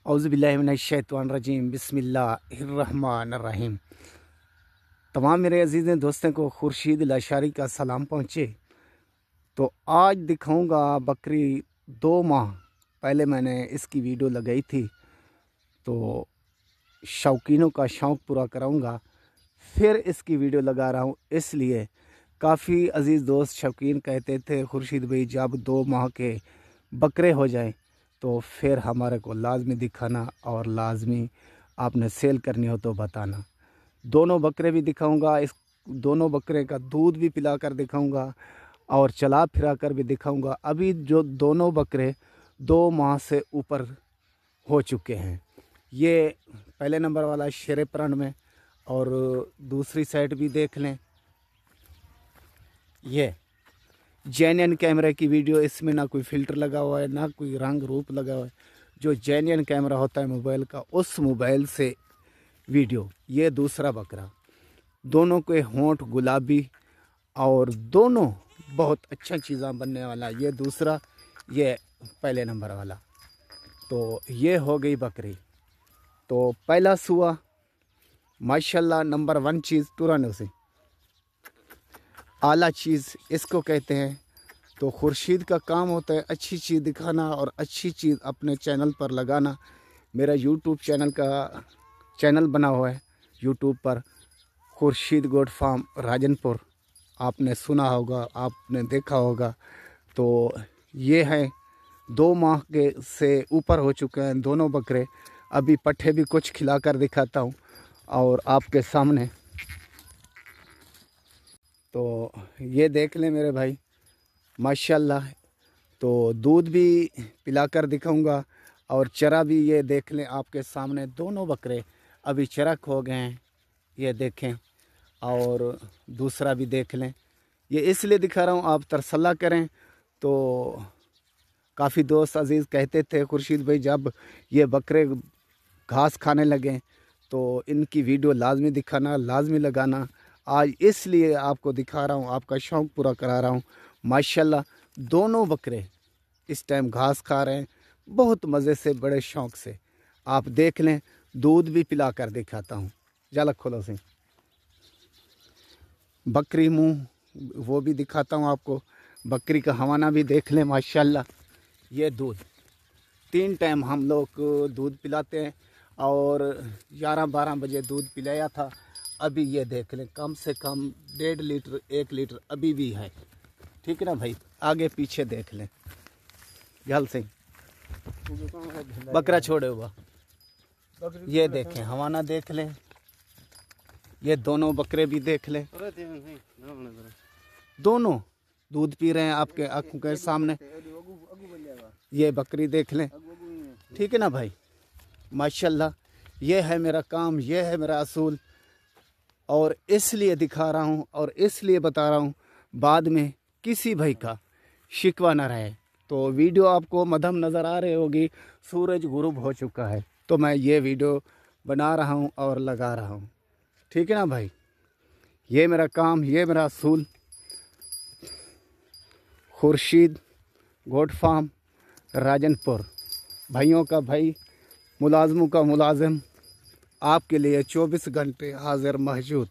औज़ुबिल्लाहिमिनश्शैतानिर्रजीम बिस्मिल्लाहिर्रहमानिर्रहीम। तमाम मेरे अजीज़ दोस्तों को खुर्शीद लाशारी का सलाम पहुँचे। तो आज दिखाऊंगा बकरी 2 माह पहले मैंने इसकी वीडियो लगाई थी, तो शौकीनों का शौक़ पूरा कराऊंगा। फिर इसकी वीडियो लगा रहा हूँ, इसलिए काफ़ी अजीज़ दोस्त शौकीन कहते थे खुर्शीद भाई जब 2 माह के बकरे हो जाएं तो फिर हमारे को लाजमी दिखाना और लाजमी आपने सेल करनी हो तो बताना। दोनों बकरे भी दिखाऊंगा, इस दोनों बकरे का दूध भी पिला कर दिखाऊंगा और चला फिरा कर भी दिखाऊंगा। अभी जो दोनों बकरे 2 माह से ऊपर हो चुके हैं, ये पहले नंबर वाला शेरे प्राण में, और दूसरी साइड भी देख लें, ये जेन्युइन कैमरे की वीडियो। इसमें ना कोई फ़िल्टर लगा हुआ है ना कोई रंग रूप लगा हुआ है, जो जेन्युइन कैमरा होता है मोबाइल का, उस मोबाइल से वीडियो। ये दूसरा बकरा, दोनों के होंठ गुलाबी और दोनों बहुत अच्छा चीज़ा बनने वाला। ये दूसरा, ये पहले नंबर वाला। तो ये हो गई बकरी। तो पहला सुआ माशाल्लाह नंबर 1 चीज़ तुरंत से आला चीज़ इसको कहते हैं। तो खुर्शीद का काम होता है अच्छी चीज़ दिखाना और अच्छी चीज़ अपने चैनल पर लगाना। मेरा यूट्यूब चैनल बना हुआ है यूट्यूब पर, खुर्शीद गोट फार्म राजनपुर। आपने सुना होगा, आपने देखा होगा। तो ये हैं 2 माह के से ऊपर हो चुके हैं दोनों बकरे। अभी पट्ठे भी कुछ खिला कर दिखाता हूँ और आपके सामने। तो ये देख लें मेरे भाई माशाल्लाह। तो दूध भी पिलाकर दिखाऊंगा और चरा भी, ये देख लें आपके सामने। दोनों बकरे अभी चरक हो गए हैं, ये देखें। और दूसरा भी देख लें। ये इसलिए दिखा रहा हूँ आप तरसला करें। तो काफ़ी दोस्त अजीज़ कहते थे खुर्शीद भाई जब ये बकरे घास खाने लगें तो इनकी वीडियो लाजमी दिखाना, लाजमी लगाना। आज इसलिए आपको दिखा रहा हूँ, आपका शौक़ पूरा करा रहा हूँ। माशाल्लाह दोनों बकरे इस टाइम घास खा रहे हैं बहुत मज़े से, बड़े शौक़ से। आप देख लें, दूध भी पिला कर दिखाता हूँ। जालक खोलो से बकरी मुँह वो भी दिखाता हूँ आपको। बकरी का हवाना भी देख लें माशाल्लाह। ये दूध 3 टाइम हम लोग दूध पिलाते हैं और 11-12 बजे दूध पिलाया था। अभी ये देख लें कम से कम 1.5 लीटर 1 लीटर अभी भी है। ठीक है ना भाई, आगे पीछे देख लें। जल सिंह बकरा छोड़े हुआ, ये देखें हवाना देख लें। ये दोनों बकरे भी देख लें, दोनों दूध पी रहे हैं आपके आंखों के सामने। ये बकरी देख लें। ठीक है ना भाई, माशाल्लाह। ये है मेरा काम, ये है मेरा असूल, और इसलिए दिखा रहा हूँ और इसलिए बता रहा हूँ बाद में किसी भाई का शिकवा ना रहे। तो वीडियो आपको मध्यम नज़र आ रही होगी, सूरज गुरूब हो चुका है, तो मैं ये वीडियो बना रहा हूँ और लगा रहा हूँ। ठीक है ना भाई, ये मेरा काम, ये मेरा असूल। खुर्शीद गोट फार्म राजनपुर, भाइयों का भाई, मुलाजमों का मुलाजिम, आपके लिए 24 घंटे हाजिर मौजूद।